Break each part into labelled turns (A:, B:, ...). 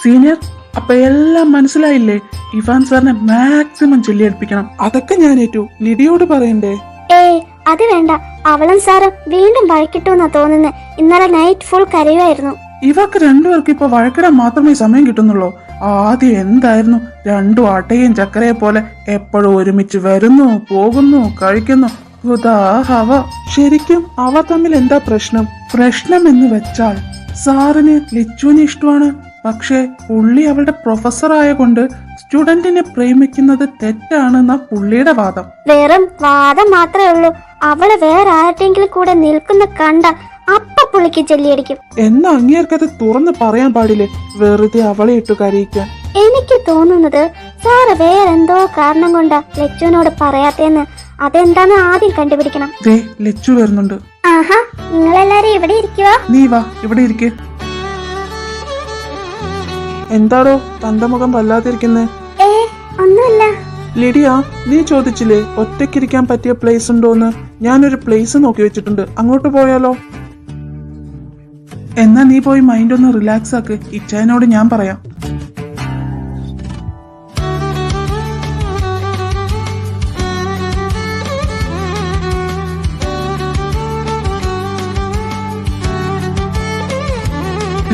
A: Senior, അപ്പൊ എല്ലാം മനസ്സിലായില്ലേ? ഇവാൻ സാറിനെ മാക്സിമം ചൊല്ലിയെടുപ്പിക്കണം. അതൊക്കെ ഞാൻ ഏറ്റു. ലിഡിയോട് പറയണ്ടേ?
B: ഏയ് അത് വേണ്ട. അവളും സാറും വീണ്ടും വഴക്കിട്ടൂന്നാ തോന്നുന്നത്. ഇന്നലെ നൈറ്റ് ഫുൾ കരയുമായിരുന്നു.
A: ഇവർക്ക് രണ്ടുപേർക്കും ഇപ്പൊ വഴക്കിടാൻ മാത്രമേ സമയം കിട്ടുന്നുള്ളൂ. ആദ്യം എന്തായിരുന്നു, രണ്ടും അട്ടയും ചക്കരയെ പോലെ എപ്പോഴും ഒരുമിച്ച് വരുന്നു, പോകുന്നു, കഴിക്കുന്നു. ഹവ. ശരിക്കും അവ തമ്മിൽ എന്താ പ്രശ്നം? പ്രശ്നം എന്ന് വെച്ചാൽ സാറിന് ലിച്ചുവിനെ ഇഷ്ടമാണ്. പക്ഷേ പുള്ളി അവളുടെ പ്രൊഫസർ ആയകൊണ്ട് സ്റ്റുഡന്റിനെ പ്രേമിക്കുന്നത് തെറ്റാണെന്ന പുള്ളിയുടെ വാദം.
B: വെറും വാദം മാത്രമേ ഉള്ളൂ. അവള് വേറെ ആരുടെങ്കിലും കൂടെ നിൽക്കുന്ന കണ്ട അപ്പ പുള്ളിക്ക് ചെല്ലിയടിക്കും.
A: എന്നാ അങ്ങേർക്കത് തുറന്ന് പറയാൻ പാടില്ലേ, വെറുതെ അവളെ ഇട്ടു കരയിക്കാൻ?
B: എനിക്ക് തോന്നുന്നത് സാറ് വേറെന്തോ കാരണം കൊണ്ടാ ലച്ചുവിനോട് പറയാത്തേന്ന്. അതെന്താന്ന് ആദ്യം കണ്ടുപിടിക്കണം.
A: ദേ ലച്ചു വരുന്നുണ്ട്.
B: ആഹാ, നിങ്ങളെല്ലാരും ഇവിടെ ഇരിക്കുവാ?
A: നീ വാ, ഇവിടെ ഇരിക്കേ. എന്താടോ തന്റെ മുഖം വല്ലാതിരിക്കുന്നേ?
B: ഒന്നുമില്ല.
A: ലിഡിയ, നീ ചോദിച്ചില്ലേ ഒറ്റയ്ക്കിരിക്കാൻ പറ്റിയ പ്ലേസ് ഉണ്ടോന്ന്? ഞാനൊരു പ്ലേസ് നോക്കി വെച്ചിട്ടുണ്ട്, അങ്ങോട്ട് പോയാലോ? എന്നാ നീ പോയി മൈൻഡ് ഒന്ന് റിലാക്സ് ആക്ക്. ഇച്ചായനോട് ഞാൻ പറയാം.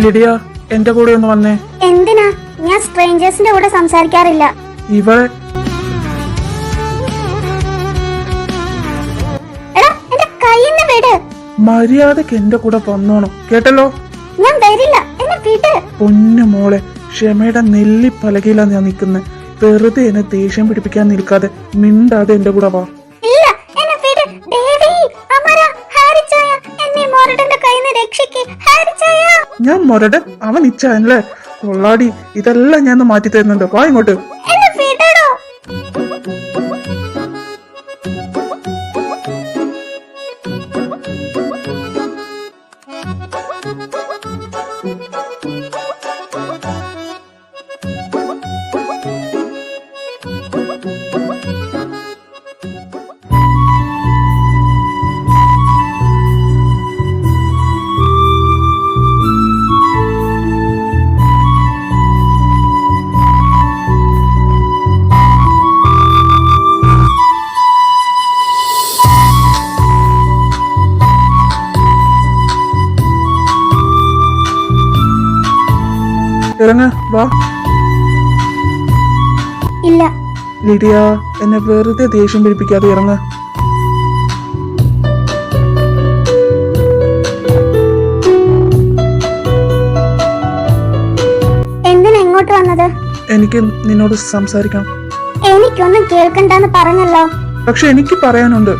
A: ലിഡിയ, എന്റെ കൂടെ ഒന്ന് വന്നേ.
B: എന്തിനാ? ഞാൻ സ്ട്രേഞ്ചേഴ്സിന്റെ കൂടെ സംസാരിക്കാറില്ല.
A: ഇവളെ മര്യാദക്ക് എന്റെ കൂടെ വന്നോണം, കേട്ടല്ലോ?
B: ഞാൻ വരില്ല, എന്നെ വിട്.
A: പൊന്നു മോളെ, ക്ഷമയുടെ നെല്ലിപ്പലകയിലാ ഞാൻ നിൽക്കുന്നത്. വെറുതെ എന്നെ ദേഷ്യം പിടിപ്പിക്കാൻ നിൽക്കാതെ മിണ്ടാതെ എന്റെ കൂടെ വാ. ഞാൻ മൊരടൻ, അവൻ ഇച്ചായനല്ലേ? കൊള്ളാടി, ഇതെല്ലാം ഞാൻ മാറ്റി തരുന്നുണ്ട്. വാ ഇങ്ങോട്ട്. ഇറങ്ങ, വാ.
B: ഇല്ല
A: ലിഡിയ, എന്നെ വെറുതെ ദേഷ്യം പിടിപ്പിക്കാതെ ഇറങ്ങ.
B: എന്തിനാ ഇങ്ങോട്ട് വന്നത്?
A: എനിക്ക് നിന്നോട് സംസാരിക്കണം.
B: എനിക്കൊന്നും കേൾക്കണ്ടെന്ന് പറഞ്ഞല്ലോ.
A: പക്ഷെ എനിക്ക് പറയാനുണ്ട്.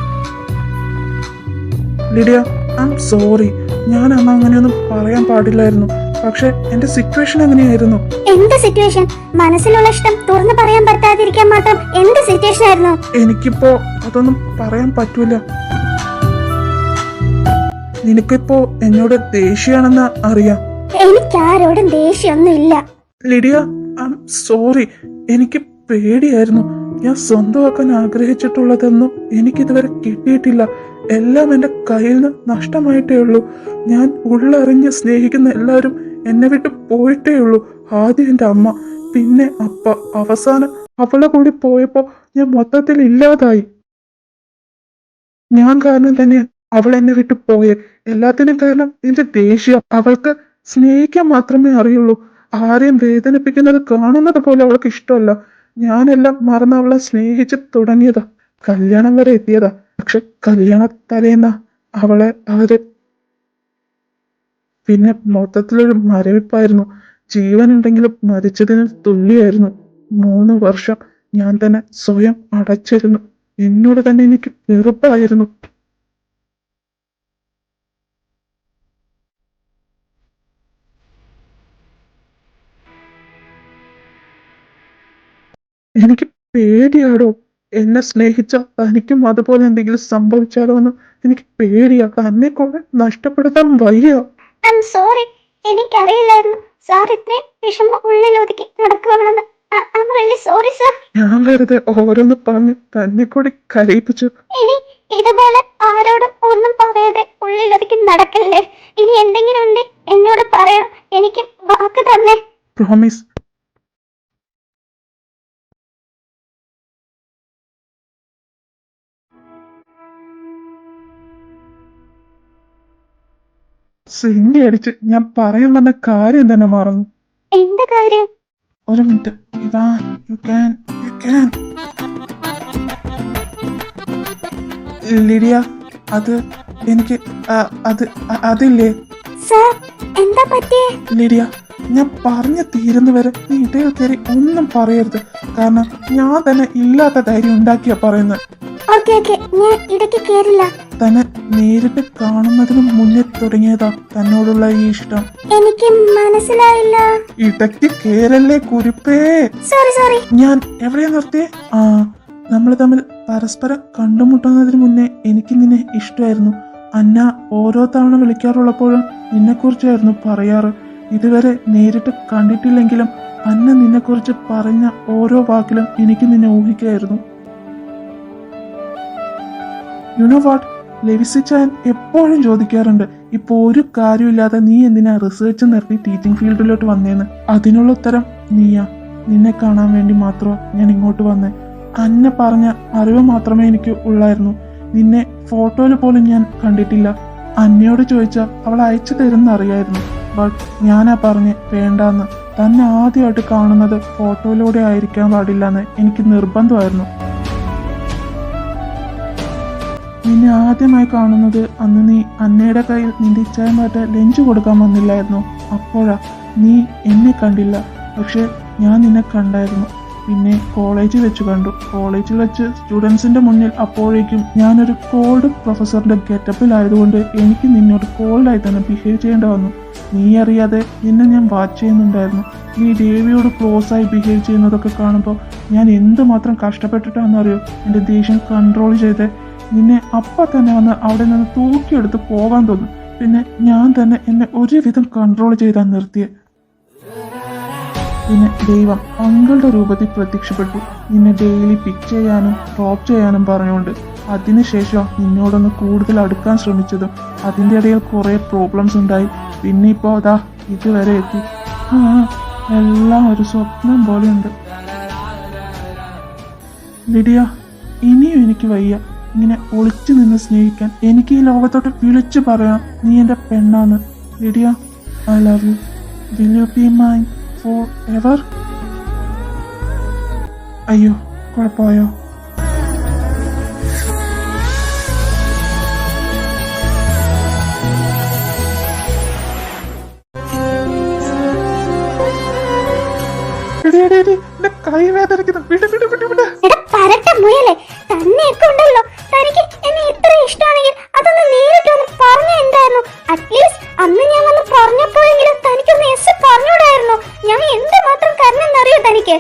A: Lydia, I am sorry. ഞാൻ അന്ന് അങ്ങനെയൊന്നും പറയാൻ പാടില്ലായിരുന്നു. പക്ഷെ എന്റെ സിറ്റുവേഷൻ എങ്ങനെയായിരുന്നു?
B: എന്ത് സിറ്റുവേഷൻ? മനസ്സിലുള്ള ഇഷ്ടം തുറന്നു പറയാൻ പറ്റാതിരിക്കാൻ മാത്രം എന്ത് സിറ്റുവേഷൻ ആയിരുന്നു?
A: എനിക്കിപ്പോ അതൊന്നും പറയാൻ പറ്റൂല. നിനക്കിപ്പോ എന്നോട് ദേഷ്യാണെന്ന് അറിയാം.
B: എനിക്ക് ആരോടും ദേഷ്യമൊന്നും ഇല്ല.
A: Lydia, I am sorry. എനിക്ക് പേടിയായിരുന്നു. ഞാൻ സ്വന്തമാക്കാൻ ആഗ്രഹിച്ചിട്ടുള്ളതൊന്നും എനിക്കിതുവരെ കിട്ടിയിട്ടില്ല. എല്ലാം എന്റെ കയ്യിൽ നിന്ന് നഷ്ടമായിട്ടേ ഉള്ളൂ. ഞാൻ ഉള്ളറിഞ്ഞ് സ്നേഹിക്കുന്ന എല്ലാവരും എന്നെ വിട്ട് പോയിട്ടേ ഉള്ളൂ. ആദ്യം എന്റെ അമ്മ, പിന്നെ അപ്പ, അവസാനം അവളെ കൂടി പോയപ്പോ ഞാൻ മൊത്തത്തിൽ ഇല്ലാതായി. ഞാൻ കാരണം തന്നെ അവൾ എന്നെ വിട്ട് പോയെ. എല്ലാത്തിനും കാരണം എന്റെ ദേഷ്യം. അവൾക്ക് സ്നേഹിക്കാൻ മാത്രമേ അറിയുള്ളൂ. ആരെയും വേദനിപ്പിക്കുന്നത് കാണുന്നത് പോലെ അവൾക്ക് ഇഷ്ടമല്ല. ഞാനെല്ലാം മറന്ന് അവളെ സ്നേഹിച്ച് തുടങ്ങിയതാ. കല്യാണം വരെ എത്തിയതാ. പക്ഷെ കല്യാണ തലേന്നാ അവളെ അവര്. പിന്നെ മൊത്തത്തിലൊരു മരവിപ്പായിരുന്നു. ജീവനുണ്ടെങ്കിലും മരിച്ചതിന് തുല്യായിരുന്നു. 3 വർഷം ഞാൻ തന്നെ സ്വയം അടച്ചിരുന്നു. എന്നോട് തന്നെ എനിക്ക് വെറുപ്പായിരുന്നു. എനിക്ക് പേടിയാടോ. എന്നെ സ്നേഹിച്ച തനിക്കും അതുപോലെ എന്തെങ്കിലും സംഭവിച്ചാലോ എന്ന് എനിക്ക് പേടിയാ. തന്നെ കൂടെ നഷ്ടപ്പെടുത്താൻ വയ്യ.
B: സോറി, എനിക്കറിയില്ലായിരുന്നു സാർ ഇത്രയും വിഷമം ഉള്ളിൽ ഒതുക്കി നടക്കുകയാണെന്ന്. Sorry sir.
A: ഞാൻ വെറുതെ ഓരോന്ന് പറഞ്ഞ് തന്നെ കൂടി കരയിപ്പിച്ചു.
B: ഇനി ഇതുപോലെ ആരോടും ഒന്നും പറയാതെ ഉള്ളിൽ ഒതുക്കി നടക്കല്ലേ. ഇനി എന്തെങ്കിലും ഉണ്ട് എന്നോട് പറയണം. എനിക്ക് വാക്ക് തന്നെ.
A: പ്രോമിസ്. സിംഗി അടിച്ച് ഞാൻ പറയാൻ വന്ന കാര്യം തന്നെ മറന്നു.
B: എന്താ കാര്യം?
A: ഒരു മിനിറ്റ്. ഇതാ യു ക്യാൻ ലിഡിയ, അത് എനിക്ക് അതില്ലേ
B: സാർ, എന്താ പറ്റിയേ?
A: ലിഡിയ, ഞാൻ പറഞ്ഞു തീരുന്നവരെ നീ ഇടയിൽ കയറി ഒന്നും പറയരുത്. കാരണം ഞാൻ തന്നെ ഇല്ലാത്ത ധൈര്യം ഉണ്ടാക്കിയാ പറയുന്നത്.
B: ഓക്കെ, ഞാൻ ഇടയ്ക്ക് കേറില്ല.
A: തന്നെ നേരിട്ട് കാണുന്നതിന് മുന്നേ തുടങ്ങിയതാ തന്നോടുള്ള ഈ ഇഷ്ടം.
B: എനിക്ക് മനസ്സിലായില്ല.
A: ഇടയ്ക്ക് കേരല്ലേ കുരിപ്പേ.
B: സോറി.
A: ഞാൻ എവിടെയാ നിർത്തിയേ? നമ്മൾ തമ്മിൽ പരസ്പരം കണ്ടുമുട്ടുന്നതിന് മുന്നേ എനിക്ക് നിന്നെ ഇഷ്ടമായിരുന്നു. അന്ന ഓരോ തവണ വിളിക്കാറുള്ളപ്പോഴും നിന്നെക്കുറിച്ചായിരുന്നു പറയാറ്. ഇതുവരെ നേരിട്ട് കണ്ടിട്ടില്ലെങ്കിലും അന്ന നിന്നെക്കുറിച്ച് പറഞ്ഞ ഓരോ വാക്കിലും എനിക്ക് നിന്നെ ഊഹിക്കായിരുന്നു. യുനോ വാട്ട്, ലെവിസിച്ചാൻ എപ്പോഴും ചോദിക്കാറുണ്ട്, ഇപ്പൊ ഒരു കാര്യമില്ലാതെ നീ എന്തിനാ റിസർച്ച് നിർത്തി ടീച്ചിങ് ഫീൽഡിലോട്ട് വന്നേന്ന്. അതിനുള്ള ഉത്തരം നീയാ. നിന്നെ കാണാൻ വേണ്ടി മാത്രമാ ഞാൻ ഇങ്ങോട്ട് വന്നേ. അന്ന പറഞ്ഞ അറിവ് മാത്രമേ എനിക്ക് ഉള്ളായിരുന്നു. നിന്നെ ഫോട്ടോയിൽ പോലും ഞാൻ കണ്ടിട്ടില്ല. അന്നയോട് ചോദിച്ചാൽ അവൾ അയച്ചു തരുന്ന അറിയായിരുന്നു. ബട്ട് ഞാനാ പറഞ്ഞ് വേണ്ടാന്ന്. തന്നെ ആദ്യമായിട്ട് കാണുന്നത് ഫോട്ടോയിലൂടെ ആയിരിക്കാൻ പാടില്ലെന്ന് എനിക്ക് നിർബന്ധമായിരുന്നു. നിന്നെ ആദ്യമായി കാണുന്നത് അന്ന് നീ അന്നയുടെ കയ്യിൽ നിന്റെ ഇച്ചായമാറ്റ ലഞ്ച് കൊടുക്കാൻ വന്നില്ലായിരുന്നു. അപ്പോഴാ. നീ എന്നെ കണ്ടില്ല, പക്ഷെ ഞാൻ നിന്നെ കണ്ടായിരുന്നു. പിന്നെ കോളേജിൽ വെച്ച് കണ്ടു. കോളേജിൽ വെച്ച് സ്റ്റുഡൻസിന്റെ മുന്നിൽ അപ്പോഴേക്കും ഞാനൊരു കോൾഡ് പ്രൊഫസറിന്റെ ഗെറ്റപ്പിലായതുകൊണ്ട് എനിക്ക് നിന്നോട് കോൾഡായി തന്നെ ബിഹേവ് ചെയ്യേണ്ടി വന്നു. നീ അറിയാതെ നിന്നെ ഞാൻ വാച്ച് ചെയ്യുന്നുണ്ടായിരുന്നു. നീ ദേവിയോട് ക്ലോസ് ആയി ബിഹേവ് ചെയ്യുന്നതൊക്കെ കാണുമ്പോൾ ഞാൻ എന്തുമാത്രം കഷ്ടപ്പെട്ടിട്ടാണെന്നറിയോ എൻ്റെ ദേഷ്യം കൺട്രോൾ ചെയ്ത് നിന്നെ അപ്പം തന്നെ വന്ന് അവിടെ നിന്ന് തൂക്കിയെടുത്ത് പോകാൻ തോന്നും. പിന്നെ ഞാൻ തന്നെ എന്നെ ഒരുവിധം കൺട്രോൾ ചെയ്താൽ നിർത്തിയത്. പിന്നെ ദൈവം അങ്കിളുടെ രൂപത്തിൽ പ്രത്യക്ഷപ്പെട്ടു. നിന്നെ ഡെയിലി പിക്ക് ചെയ്യാനും ഡ്രോപ്പ് ചെയ്യാനും പറഞ്ഞുകൊണ്ട്. അതിനുശേഷം നിന്നോടൊന്ന് കൂടുതൽ അടുക്കാൻ ശ്രമിച്ചതും അതിൻ്റെ ഇടയിൽ കുറേ പ്രോബ്ലംസ് ഉണ്ടായി. പിന്നെ ഇപ്പോൾ അതാ ഇതുവരെ എത്തി. എല്ലാം ഒരു സ്വപ്നം പോലെയുണ്ട്. ലിഡിയ, ഇനിയും എനിക്ക് വയ്യ ഇങ്ങനെ ഒളിച്ചു നിന്ന് സ്നേഹിക്കാൻ. എനിക്ക് ഈ ലോകത്തോട്ട് വിളിച്ചു പറയാം നീ എൻ്റെ പെണ്ണാന്ന്. Lydia, I love you. Will you be mine forever? അയ്യോ, കുഴപ്പമായോ? കൈ വേദനിക്കുന്നു.
B: തന്നെയൊക്കെ ഉണ്ടല്ലോ. തനിക്ക് എന്നെ ഇത്ര ഇഷ്ടമാണെങ്കിൽ അതൊന്ന് നേരിട്ട് ഒന്ന് പറഞ്ഞ എന്തായിരുന്നു? അറ്റ്ലീസ്റ്റ് അന്ന് ഞാൻ വന്ന് പറഞ്ഞപ്പോഴെങ്കിലും തനിക്കൊന്ന് എസ് പറഞ്ഞൂടായിരുന്നു. ഞാൻ എന്തുമാത്രം കരണെന്നറിയോ തനിക്ക്?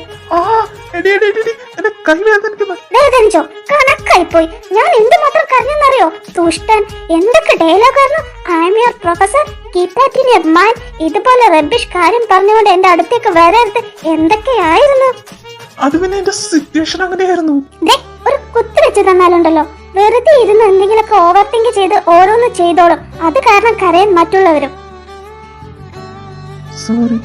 B: വേദനിച്ചോ? കണക്കായിപ്പോയി. ഞാൻ എന്തുമാത്രം കരണെന്നറിയോ? ദുഷ്ടൻ, എന്തൊക്കെ ഡയലോഗായിരുന്നു. I am your professor, keep that in your mind. ഇതുപോലെ റബ്ബിഷ് കാര്യം പറഞ്ഞുകൊണ്ട് എന്റെ അടുത്തേക്ക് വരരുത്. എന്തൊക്കെയായിരുന്നു
A: അത്? പിന്നെ എന്റെ സിറ്റുവേഷൻ അങ്ങനെയായിരുന്നു.
B: ഒരു കുത്തു വെച്ച് തന്നാലുണ്ടല്ലോ, വെറുതെ ഇരുന്ന് എന്തെങ്കിലുമൊക്കെ ഓവർ തിങ്ക് ചെയ്ത് ഓരോന്ന് ചെയ്തോളും. അത് കാരണം കരയാൻ മറ്റുള്ളവരും.
A: സോറി.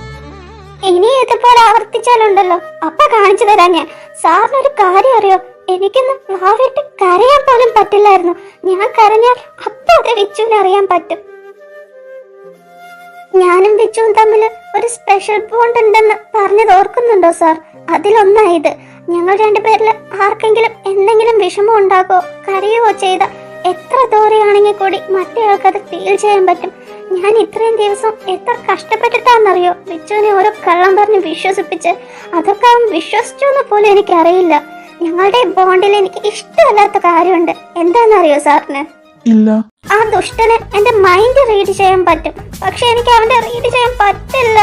B: ഇനി ഇതുപോലെ ആവർത്തിച്ചാലുണ്ടല്ലോ അപ്പ കാണിച്ചു തരാം ഞാൻ. സാറിനൊരു കാര്യം അറിയോ? എനിക്കൊന്ന് വാവിട്ട് കരയാൻ പോലും പറ്റില്ലായിരുന്നു. ഞാൻ കരഞ്ഞാൽ അപ്പൊ അത് വിച്ചുവിന് അറിയാൻ പറ്റും. ഞാനും വിച്ചുവും തമ്മിൽ ഒരു സ്പെഷ്യൽ ബോണ്ട് ഉണ്ടെന്ന് പറഞ്ഞത് ഓർക്കുന്നുണ്ടോ സാർ? അതിലൊന്നായത് ഞങ്ങൾ രണ്ടുപേരിൽ ആർക്കെങ്കിലും എന്തെങ്കിലും വിഷമം ഉണ്ടാകോ കരയുവോ ചെയ്ത എത്ര ദൂരെയാണെങ്കിൽ കൂടി മറ്റേ ആൾക്കത് ഫീൽ ചെയ്യാൻ പറ്റും. ഞാൻ ഇത്രയും ദിവസം എത്ര കഷ്ടപ്പെട്ടിട്ടാണെന്നറിയോ വിച്ചുവിനെ ഓരോ കള്ളം പറഞ്ഞ് വിശ്വസിപ്പിച്ച്. അതൊക്കെ അവൻ വിശ്വസിച്ചു എന്ന് പോലും എനിക്കറിയില്ല. ഞങ്ങളുടെ ബോണ്ടിൽ എനിക്ക് ഇഷ്ടമല്ലാത്ത കാര്യമുണ്ട്. എന്താണെന്നറിയോ സാറിന്?
A: ഇല്ല.
B: ആ ദുഷ്ടന് എന്റെ മൈൻഡ് റീഡ് ചെയ്യാൻ പറ്റും, പക്ഷെ എനിക്ക് അവന്റെ റീഡ് ചെയ്യാൻ പറ്റില്ല.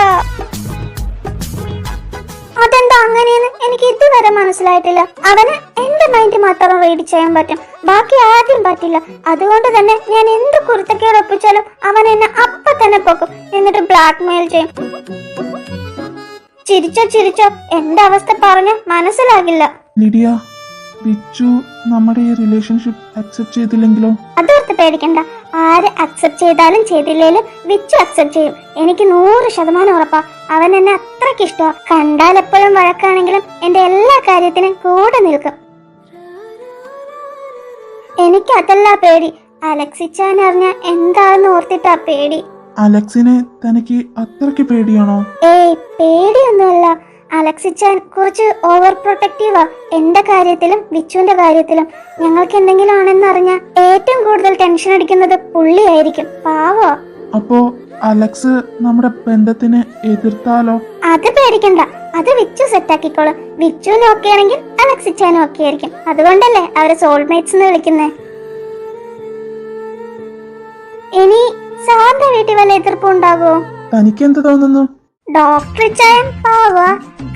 B: അതെന്താ അങ്ങനെയെന്ന് എനിക്ക് ഇതുവരെ മനസ്സിലായിട്ടില്ല. അവന് എന്റെ മൈൻഡ് മാത്രം റീഡ് ചെയ്യാൻ പറ്റും, ബാക്കി ആദ്യം പറ്റില്ല. അതുകൊണ്ട് തന്നെ ഞാൻ എന്ത് കുരുത്തക്കേട് ഒപ്പിച്ചാലും അവൻ എന്നെ അപ്പൊ തന്നെ പൊക്കും, എന്നിട്ട് ബ്ലാക്ക് മെയിൽ ചെയ്യും. ചിരിച്ചോ എന്റെ അവസ്ഥ പറഞ്ഞ മനസ്സിലാകില്ല.
A: ലിഡിയ, ബിച്ചു നമ്മുടെ ഈ റിലേഷൻഷിപ്പ് അക്സെപ്റ്റ് ചെയ്തില്ലെങ്കിലോ?
B: അതോർത്ത് പേടിക്കണ്ട. ആര് അക്സെപ്റ്റ് ചെയ്താലും ചെയ്തില്ലേലും വിച്ചു അക്സെപ്റ്റ് ചെയ്യും. എനിക്ക് 100% ഉറപ്പാ. അവൻ എന്നെ അത്രയ്ക്ക് ഇഷ്ടമാ. കണ്ടാൽ എപ്പോഴും വഴക്കാണെങ്കിലും എന്റെ എല്ലാ കാര്യത്തിനും കൂടെ നിൽക്കും. എനിക്ക് അതല്ല പേടി, അലക്സിച്ചാൻ അറിഞ്ഞ എന്താണെന്ന് ഓർത്തിട്ടാ പേടി.
A: അലക്സിനെ തനിക്ക് അത്രയ്ക്ക് പേടിയാണോ?
B: ഏയ് പേടിയൊന്നുമല്ല. അലക്സിച്ചാൻ കുറച്ച് ഓവർ പ്രൊട്ടക്റ്റീവാ. എന്റെ കാര്യത്തിലും വിച്ചുവിന്റെ കാര്യത്തിലും. ഞങ്ങൾക്ക് എന്തെങ്കിലും ആണെന്നറിഞ്ഞ ഏറ്റവും കൂടുതൽ ടെൻഷൻ അടിക്കുന്നത് പുള്ളിയായിരിക്കും. പാവോ.
A: അപ്പോ അലക്സ് നമ്മുടെ ബന്ധത്തിനെ എതിർത്താലോ?
B: അത് പേടിക്കണ്ട, അത് വിച്ചു സെറ്റാക്കിക്കോളും. വിച്ചുവിന് ഓക്കെ ആണെങ്കിൽ അലക്സിച്ചാനും ഓക്കെ ആയിരിക്കും. അതുകൊണ്ടല്ലേ അവരെ സോൾമേറ്റ്സ് എന്ന് വിളിക്കുന്നേ. ഇനി സാറിന്റെ വീട്ടിൽ വല്ല എതിർപ്പും ഉണ്ടാകുമോ?
A: തനിക്ക് എന്ത് തോന്നുന്നു?
B: ഡോക്ടർ ചായം പാവ.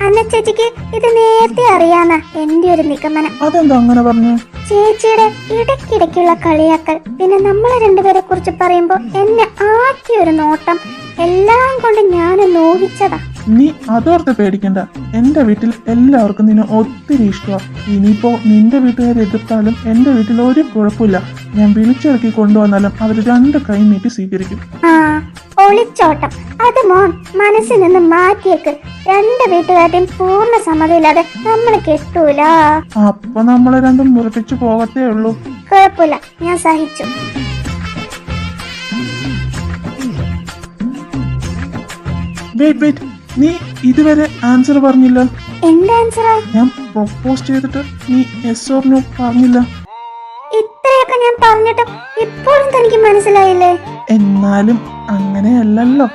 B: അന്ന ചേച്ചിക്ക് ഇത് നേരത്തെ അറിയാന്ന എന്റെ ഒരു നിഗമനം.
A: അതെന്താ അങ്ങനെ പറഞ്ഞു?
B: ചേച്ചിയുടെ ഇടയ്ക്കിടയ്ക്കുള്ള കളിയാക്കൽ, പിന്നെ നമ്മളെ രണ്ടുപേരെ കുറിച്ച് പറയുമ്പോ എന്നെ ആക്കിയൊരു നോട്ടം, എല്ലാം കൊണ്ട് ഞാനൊന്ന് ഊഹിച്ചതാ.
A: നീ അതോർത്ത് പേടിക്കണ്ട. എന്റെ വീട്ടിൽ എല്ലാവർക്കും നിന്നെ ഒത്തിരി ഇഷ്ടമാണ്. ഇനിയിപ്പോ നിന്റെ വീട്ടുകാരെ എതിർത്താലും എന്റെ വീട്ടിൽ ഒരു കുഴപ്പമില്ല. ഞാൻ വിളിച്ചിറക്കി കൊണ്ടുവന്നാലും അവർ 2 കൈ നീട്ടി സ്വീകരിക്കും.
B: ആ ഒളിച്ചോട്ടം അത് മോൻ മനസ്സിൽ നിന്ന് മാറ്റിയേക്ക്. 2 വീട്ടുകാരുടെയും പൂർണ്ണ സമ്മതമില്ലാതെ നമ്മൾ കെട്ടൂല.
A: അപ്പൊ നമ്മളെ രണ്ടും മുറിപ്പിച്ചു പോകത്തേ ഉള്ളൂ.
B: കുഴപ്പമില്ല, ഞാൻ സഹിച്ചു.
A: വെയിറ്റ്, നീ ഇതുവരെ ആൻസർ പറഞ്ഞില്ല.
B: എന്ത് ആൻസറാ?
A: ഞാൻ പ്രൊപ്പോസ് ചെയ്തിട്ട് നീ യെസ് ഓർ നോ പറഞ്ഞില്ല.
B: ഇത്രയൊക്കെ ഞാൻ പറഞ്ഞിട്ടും ഇപ്പോഴും തനിക്ക് മനസ്സിലായില്ലേ?
A: എന്നാലും അങ്ങനെയല്ലല്ലോ.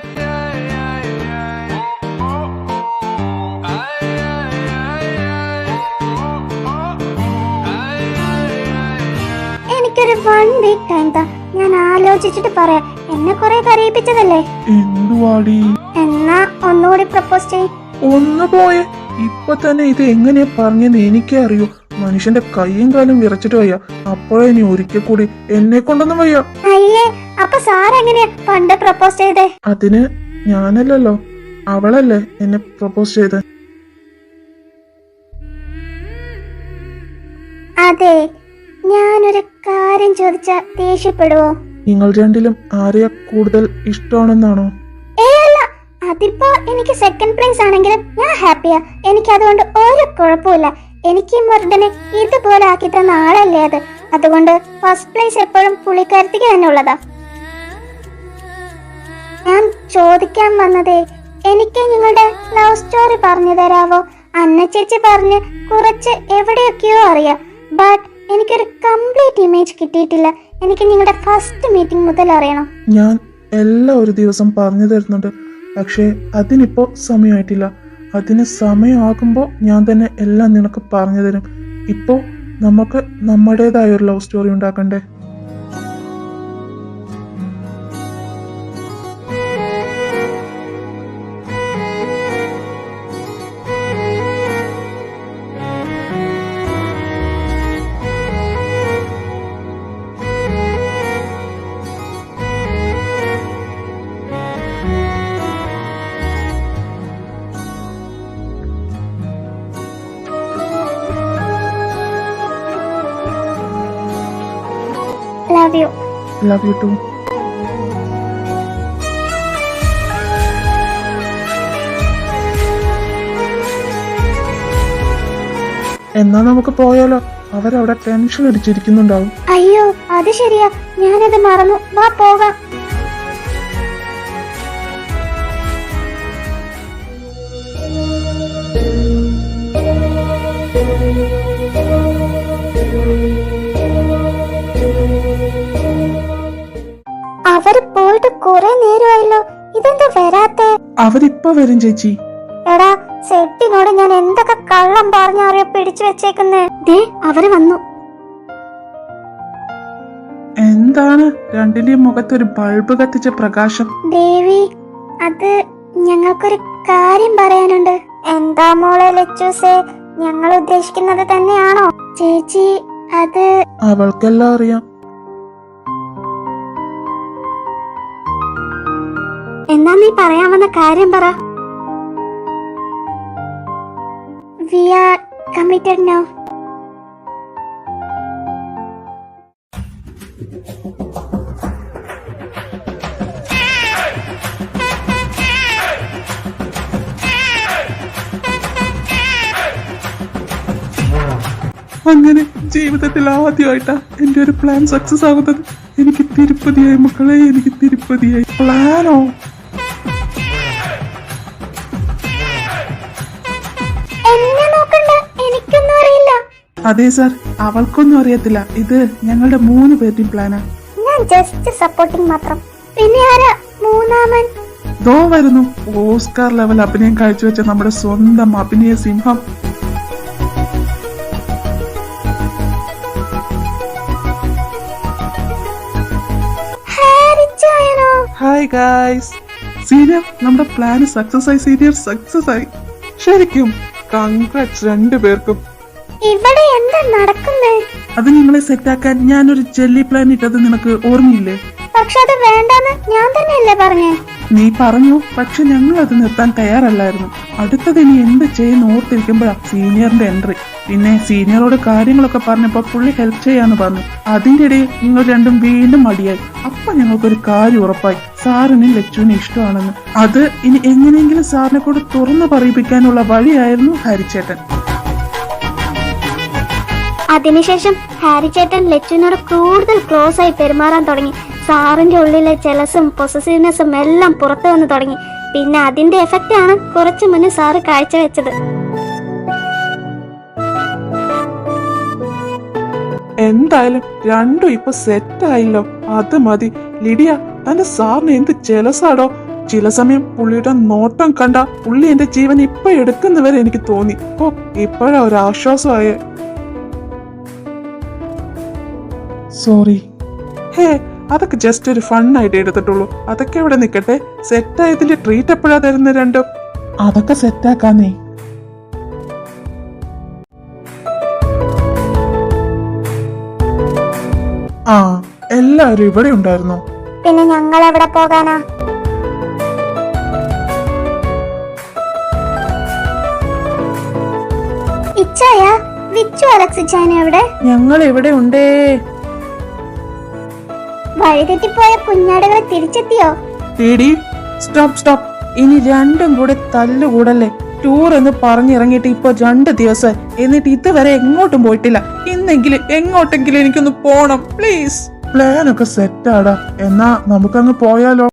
B: എനിക്കൊരു 1 വീക്ക് ടൈം താ, ഞാൻ ആലോചിച്ചിട്ട് പറയാം. എന്നെ കുറെ കരയിപ്പിച്ചതല്ലേ.
A: എന്തുവാടി?
B: എന്നാ ഒന്നുകൂടി പ്രപ്പോസ് ചെയ്.
A: ഒന്ന് പോയെ. ഇപ്പൊ തന്നെ ഇത് എങ്ങനെയാ പറഞ്ഞെന്ന് എനിക്കേ അറിയൂ. മനുഷ്യന്റെ കൈയും കാലും വിറച്ചിട്ട് വയ്യ. അപ്പോഴേ നീ ഒരിക്കൽ കൂടി എന്നെ കൊണ്ടൊന്നും വയ്യ.
B: അയ്യേ, അപ്പൊ സാർ എങ്ങനെയാ പണ്ട് പ്രപ്പോസ് ചെയ്തേ?
A: അതിന് ഞാനല്ലല്ലോ, അവളല്ലേ എന്നെ പ്രപ്പോസ് ചെയ്ത്.
B: അതെ, ഞാനൊരു കാര്യം ചോദിച്ചാ ദേഷ്യപ്പെടുവോ?
A: നിങ്ങൾ രണ്ടിലും ആരെയാ കൂടുതൽ ഇഷ്ടമാണെന്നാണോ?
B: അല്ല, അതിപ്പോ എനിക്ക് സെക്കൻഡ് പ്ലേസ് ആണെങ്കിലും ഞാൻ ഹാപ്പിയാ. എനിക്ക് അതുകൊണ്ട് ഒരു കുഴപ്പമില്ല. എനിക്ക് ഈ മർദ്ദനെ ഇതുപോലെ ആക്കി തന്ന ആളല്ലേ അത്. അതുകൊണ്ട് ഫസ്റ്റ് പ്ലേസ് എപ്പോഴും പുള്ളിക്കാരത്തിക്ക് തന്നെ ഉള്ളതാ. ഞാൻ ചോദിക്കാൻ വന്നതേ, എനിക്ക് നിങ്ങളുടെ ലവ് സ്റ്റോറി പറഞ്ഞു തരാവോ? അന്ന ചേച്ചി പറഞ്ഞ് കുറച്ച് എവിടെയൊക്കെയോ അറിയാം, ബട്ട് എനിക്കൊരു കംപ്ലീറ്റ് ഇമേജ് കിട്ടിയിട്ടില്ല. എനിക്ക് നിങ്ങളുടെ ഫസ്റ്റ് മീറ്റിംഗ് മുതൽ അറിയണം.
A: ഞാൻ എല്ലാം ഒരു ദിവസം പറഞ്ഞു തരുന്നുണ്ട്, പക്ഷേ അതിനിപ്പോ സമയമായിട്ടില്ല. അതിന് സമയമാകുമ്പോൾ ഞാൻ തന്നെ എല്ലാം നിനക്ക് പറഞ്ഞു തരും. ഇപ്പോ നമുക്ക് നമ്മുടേതായ ഒരു ലവ് സ്റ്റോറി ഉണ്ടാക്കണ്ടേ?
B: Love you.
A: Love you too. എന്നാ നമുക്ക് പോയാലോ? അവരവിടെ ടെൻഷൻ അടിച്ചിരിക്കുന്നുണ്ടാവും.
B: അയ്യോ, അത് ശരിയാ, ഞാനത് മറന്നു. വാ പോകാം. അവര് പോയിട്ട് കുറെ നേരമായല്ലോ, ഇതെന്താ വരാത്തെ?
A: അവരിപ്പോ വരും ചേച്ചി.
B: എടാ, സെട്ടിനോട് ഞാൻ എന്തൊക്കെ കള്ളം പറഞ്ഞറിയോ പിടിച്ചു വെച്ചേക്കുന്നേ. ദേ അവര് വന്നു.
A: എന്താണ് രണ്ടിന്റെയും മുഖത്തൊരു ബൾബ് കത്തിച്ച പ്രകാശം?
B: ദേവി, അത് ഞങ്ങൾക്കൊരു കാര്യം പറയാനുണ്ട്. എന്താ മോളെ ലച്ചൂസേ, ഞങ്ങൾ ഉദ്ദേശിക്കുന്നത് തന്നെയാണോ? ചേച്ചി, അത്
A: അവൾക്കെല്ലാം അറിയാം.
B: എന്നാ നീ പറയാമെന്ന കാര്യം പറ. We are committed now.
A: അങ്ങനെ ജീവിതത്തിൽ ആദ്യമായിട്ടാ എന്റെ ഒരു പ്ലാൻ സക്സസ് ആകുന്നത്. എനിക്ക് തിരുപ്പതിയായി മക്കളെ, എനിക്ക് തിരുപ്പതിയായി. പ്ലാനോ?
B: എന്നെ നോക്കണ്ട, എനിക്കൊന്നും അറിയില്ല.
A: അതെ സാർ, അവൾക്കൊന്നും അറിയത്തില്ല. ഇത് ഞങ്ങളുടെ 3 പേരുടെയും പ്ലാനാ.
B: ഞാൻ ജസ്റ്റ് സപ്പോർട്ടിങ് മാത്രം. പിന്നെ ആരാ മൂന്നാമൻ?
A: ദോ വരുന്നു ഓസ്കാർ ലെവൽ അഭിനയം കാഴ്ചവെച്ച നമ്മുടെ സ്വന്തം അഭിനയ സിംഹം. Hi guys. സീനിയർ, നമ്മുടെ പ്ലാൻ സക്സസ് ആയി. സീനിയർ സക്സസ് ആയി. ശരിക്കും കൺഗ്രാറ്റ്സ് 2 പേർക്കും.
B: ഇവിടെ എന്താ നടക്കുന്നേ?
A: അത് നിങ്ങളെ സെറ്റാക്കാൻ ഞാനൊരു ജെല്ലി പ്ലാൻ ഇട്ടത് നിനക്ക് ഓർമ്മയില്ലേ?
B: പക്ഷെ അത് വേണ്ടെന്ന് ഞാൻ തന്നെയല്ലേ പറഞ്ഞേ?
A: നീ പറഞ്ഞു, പക്ഷെ ഞങ്ങൾ അത് നിർത്താൻ തയ്യാറല്ലായിരുന്നു. അടുത്തത് ഇനി എന്ത് ചെയ്യുന്ന ഓർത്തിരിക്കുമ്പോഴാ സീനിയറിന്റെ എൻട്രി. പിന്നെ സീനിയറോട് കാര്യങ്ങളൊക്കെ പറഞ്ഞപ്പോ പുള്ളി ഹെൽപ്പ് ചെയ്യാന്ന് പറഞ്ഞു. അതിന്റെ ഇടയിൽ നിങ്ങൾ രണ്ടും വീണ്ടും മടിയായി. അപ്പൊ ഞങ്ങൾക്കൊരു കാര്യം ഉറപ്പായി, സാറിനും ലച്ചുവിനും ഇഷ്ടമാണെന്ന്. അത് ഇനി എങ്ങനെയെങ്കിലും സാറിനെ കൂടെ തുറന്നു പറയിപ്പിക്കാനുള്ള വഴിയായിരുന്നു ഹരിച്ചേട്ടൻ.
B: അതിനുശേഷം ഹാരി ചേട്ടൻ ലച്ചുവിനോട് കൂടുതൽ ക്ലോസ് ആയി പെരുമാറാൻ തുടങ്ങി. സാറിന്റെ ഉള്ളിലെ ജലസും പൊസസീവ്നെസ്സും എല്ലാം പുറത്തു വന്ന് തുടങ്ങി. പിന്നെ അതിന്റെ എഫക്റ്റ് ആണ് കുറച്ചു മുന്നേ സാറ് കാഴ്ചവെച്ചത്.
A: എന്തായാലും രണ്ടും ഇപ്പൊ സെറ്റായില്ലോ, അത് മതി. ലിഡിയ, തന്റെ സാറിന് എന്ത് ജലസാടോ. ചില സമയം പുള്ളിയുടെ നോട്ടം കണ്ട പുള്ളി എന്റെ ജീവൻ ഇപ്പൊ എടുക്കുന്നവരെ എനിക്ക് തോന്നി. ഓ, ഇപ്പോഴാ ഒരു ആശ്വാസമായ. സോറി. ഹേ, അതൊക്കെ ജസ്റ്റ് ഒരു ഫണ്ണായിട്ട് എടുത്തിട്ടുള്ളൂ. അതൊക്കെ ഇവിടെ നിക്കട്ടെ. സെറ്റായതിന്റെ ട്രീറ്റ് എപ്പോഴാ തരുന്ന രണ്ടും? അതൊക്കെ സെറ്റാക്കാന്നേ. ആ, എല്ലാരും ഇവിടെ ഉണ്ടായിരുന്നു.
B: പിന്നെ ഞങ്ങൾ എവിടെ പോകാനാ? ഇച്ചായ, വിച്ചു അലക്സ് ഇച്ചായനെ എവിടെ?
A: ഞങ്ങൾ ഇവിടെ ഉണ്ടേ.
B: വഴിതെറ്റിപ്പോയ കുഞ്ഞാടുകളെ തിരിച്ചെത്തിയോ?
A: Stop stop. ഇനി രണ്ടും കൂടെ തല്ലുകൂടല്ലേ. ടൂർ എന്ന് പറഞ്ഞിറങ്ങിയിട്ട് ഇപ്പൊ 2 ദിവസമായി. എന്നിട്ട് ഇതുവരെ എങ്ങോട്ടും പോയിട്ടില്ല. ഇന്നെങ്കിലും എങ്ങോട്ടെങ്കിലും എനിക്കൊന്ന് പോണം പ്ലീസ്. പ്ലാനൊക്കെ സെറ്റാടാ. എന്നാ നമുക്കങ്ങ് പോയാലോ?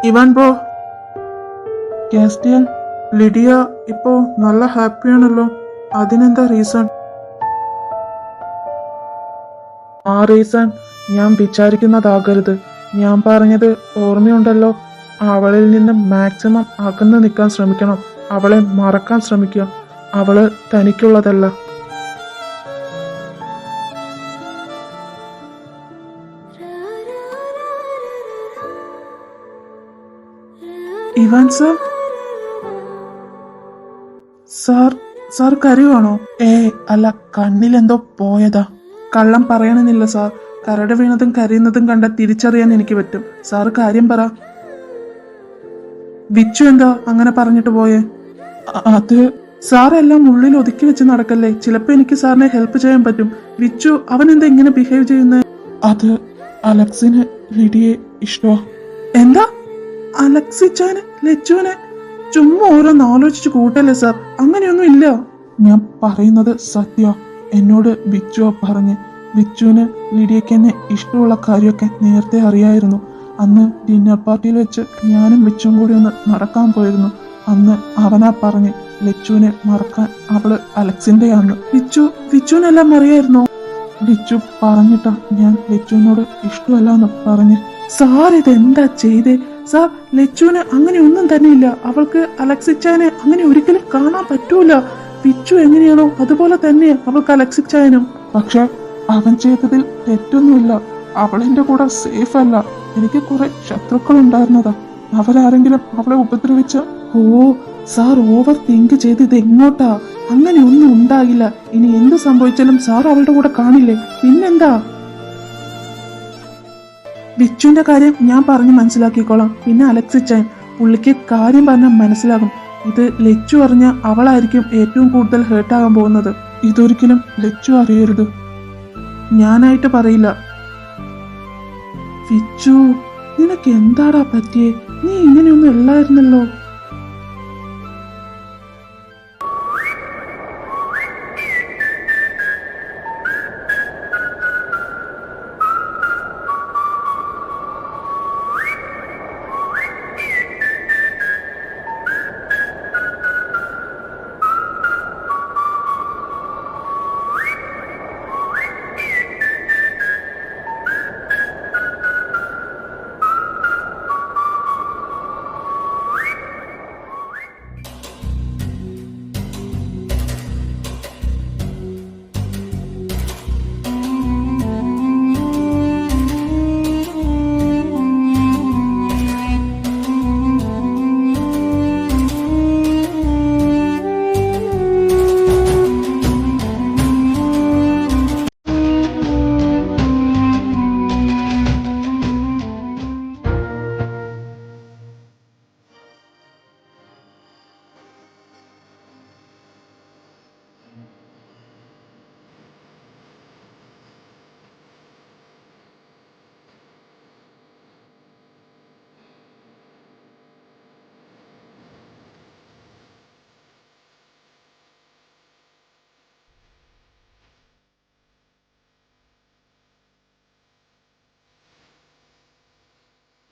A: ഇവാൻ ബ്രോ, കാസ്റ്റിയൻ, ലിഡിയ ഇപ്പോ നല്ല ഹാപ്പിയാണല്ലോ. അതിനെന്താ റീസൺ? ആ റീസൺ ഞാൻ വിചാരിക്കുന്നതാകരുത്. ഞാൻ പറഞ്ഞത് ഓർമ്മയുണ്ടല്ലോ, അവളിൽ നിന്ന് മാക്സിമം അകന്നു നിൽക്കാൻ ശ്രമിക്കണം. അവളെ മറക്കാൻ ശ്രമിക്കുക. അവള് തനിക്കുള്ളതല്ല. ഇവാൻ സർ, സാർ കരയുവാണോ? അല്ല, കണ്ണിലെന്തോ പോയതാ. കള്ളം പറയണമെന്നില്ല സാർ. കരട് വീണതും കരയുന്നതും കണ്ട തിരിച്ചറിയാൻ എനിക്ക് പറ്റും. സാർ കാര്യം പറ. വിച്ചു എന്താ അങ്ങനെ പറഞ്ഞിട്ട് പോയേ? അത് സാറെല്ലാം ഉള്ളിൽ ഒതുക്കി വെച്ച് നടക്കല്ലേ. ചിലപ്പോ എനിക്ക് സാറിനെ ഹെൽപ്പ് ചെയ്യാൻ പറ്റും. വിച്ചു അവൻ എന്താ ഇങ്ങനെ ബിഹേവ് ചെയ്യുന്നത്? അത് അലക്സിന് ലിഡിയെ ഇഷ്ടമാ. എന്താ? അലക്സിച്ചാന് ലച്ചുവിനെ? ചുമ്മാ ഓരോന്ന് ആലോചിച്ച് കൂട്ടല്ലേ സാർ. അങ്ങനെയൊന്നും ഇല്ല. ഞാൻ പറയുന്നത് സത്യ. എന്നോട് വിച്ചുവാ പറഞ്ഞ്. വിച്ചുവിന് ലിഡിയയ്ക്ക് എന്നെ ഇഷ്ടമുള്ള കാര്യമൊക്കെ നേരത്തെ അറിയായിരുന്നു. അന്ന് ഡിന്നർ പാർട്ടിയിൽ വെച്ച് ഞാനും വിച്ചും കൂടി ഒന്ന് നടക്കാൻ പോയിരുന്നു. അന്ന് അവനാ പറഞ്ഞ് ലച്ചുവിനെ മറക്കാൻ അവള് അലക്സിന്റെയാന്ന്. വിച്ചുവിനെല്ലാം അറിയായിരുന്നോ? വിച്ചു പറഞ്ഞിട്ടാ ഞാൻ ലച്ചുവിനോട് ഇഷ്ടമല്ല എന്ന് പറഞ്ഞ്. സാർ ഇതെന്താ ചെയ്തേ? സാർ, ലച്ചുവിന് അങ്ങനെ ഒന്നും തന്നെയില്ല. അവൾക്ക് അലക്സിച്ചായനെ അങ്ങനെ ഒരിക്കലും കാണാൻ പറ്റൂല. വിച്ചു എങ്ങനെയാണോ അതുപോലെ തന്നെ അവൾക്ക് അലക്സിച്ചായനും. പക്ഷെ അവൻ ചെയ്തതിൽ തെറ്റൊന്നുമില്ല. അവളെന്റെ കൂടെ സേഫ് അല്ല. എനിക്ക് കുറെ ശത്രുക്കൾ ഉണ്ടായിരുന്നതാ. അവരാരെങ്കിലും അവളെ ഉപദ്രവിച്ച? ഓ സാർ ഓവർ തിങ്ക് ചെയ്ത് ഇത് എങ്ങോട്ടാ? അങ്ങനെ ഒന്നും ഉണ്ടാകില്ല. ഇനി എന്ത് സംഭവിച്ചാലും സാർ അവളുടെ കൂടെ കാണില്ലേ? പിന്നെന്താ? വിച്ചുവിന്റെ കാര്യം ഞാൻ പറഞ്ഞു മനസ്സിലാക്കിക്കോളാം. പിന്നെ അലക്സിച്ചാൻ, പുള്ളിക്ക് കാര്യം പറഞ്ഞാൽ മനസ്സിലാകും. ഇത് ലച്ചു അറിഞ്ഞ അവളായിരിക്കും ഏറ്റവും കൂടുതൽ ഹേർട്ടാകാൻ പോകുന്നത്. ഇതൊരിക്കലും ലച്ചു അറിയരുത്. ഞാനായിട്ട് പറയില്ല. വിച്ചു, നിനക്ക് എന്താടാ പറ്റിയേ? നീ ഇങ്ങനെയൊന്നും അല്ലായിരുന്നല്ലോ.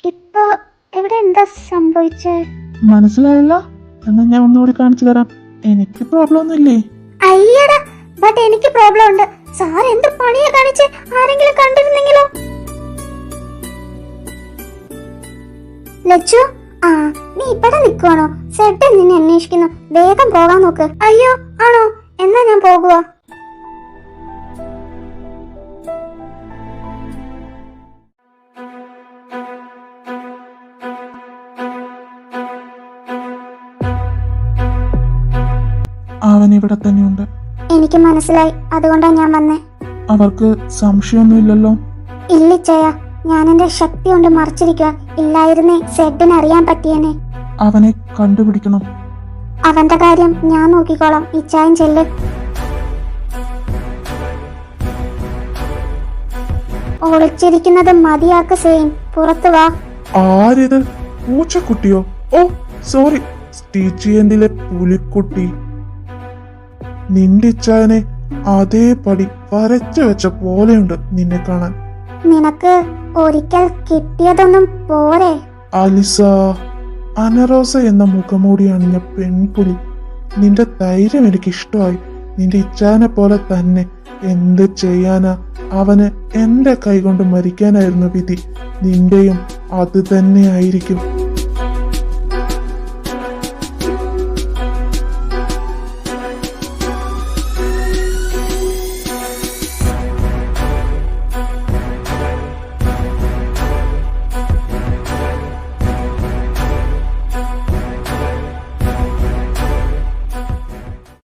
B: ഇപ്പൊ ഇവിടെ എന്താ സംഭവിച്ചേ?
A: മനസ്സിലായില്ല? എന്നാ ഞാൻ ഒന്നുകൂടി കാണിച്ചു തരാം. എനിക്ക് പ്രോബ്ലം ഒന്നുമില്ലേ?
B: അയ്യടാ, ബട്ട് എനിക്ക് പ്രോബ്ലം ഉണ്ട്. സാർ എന്ത് പണിയാ കാണിച്ച്? ആരെങ്കിലും കണ്ടിരുന്നെങ്കിലോ? ലച്ചു, നീ ഇവിടെ നിൽക്കുവാണോ? സെഡ് നിന്നെ അന്വേഷിക്കുന്നു. വേഗം പോകാൻ നോക്ക്. അയ്യോ, ആണോ? എന്നാ ഞാൻ പോകുക.
A: അവൻ ഇവിടെ തന്നെയുണ്ട്.
B: എനിക്ക് മനസ്സിലായി. അതുകൊണ്ടാ ഞാൻ വന്നേ.
A: അവർക്ക് സംശയമൊന്നുമില്ലല്ലോ?
B: ഇല്ലിച്ചയ, ഞാൻ എന്റെ ശക്തി കൊണ്ട് മറച്ചിരിക്കുക. ഇല്ലായിരുന്നേ സെഡിന് അറിയാൻ പറ്റിയേനെ.
A: അവനെ കണ്ടുപിടിക്കണം.
B: അവന്റെ കാര്യം ഞാൻ നോക്കിക്കോളാം. ഇച്ചായൻ ചെല്ല്. ഒളിച്ചിരിക്കുന്നത് മതിയാക്ക് സെയിൻ. പുറത്തു വാ.
A: ആരിത്? പൂച്ചക്കുട്ടിയോ? ഓ സോറി, സ്റ്റീച്ചിയന്റിലെ പുലിക്കുട്ടി. നിന്റെ ഇച്ചായനെ അതേപടി വരച്ചു വെച്ച പോലെയുണ്ട് നിന്നെ കാണാൻ.
B: നിനക്ക് ഒരിക്കൽ കിട്ടിയതൊന്നും പോരെ?
A: അലിസ, അനറോസ എന്ന മുഖമൂടി അണിഞ്ഞ പെൺപുലി, നിന്റെ ധൈര്യം എനിക്ക് ഇഷ്ടമായി. നിന്റെ ഇച്ഛാനെ പോലെ തന്നെ. എന്ത് ചെയ്യാനാ, അവന് എന്റെ കൈകൊണ്ട് മരിക്കാനായിരുന്നു വിധി. നിന്റെയും അത് തന്നെയായിരിക്കും.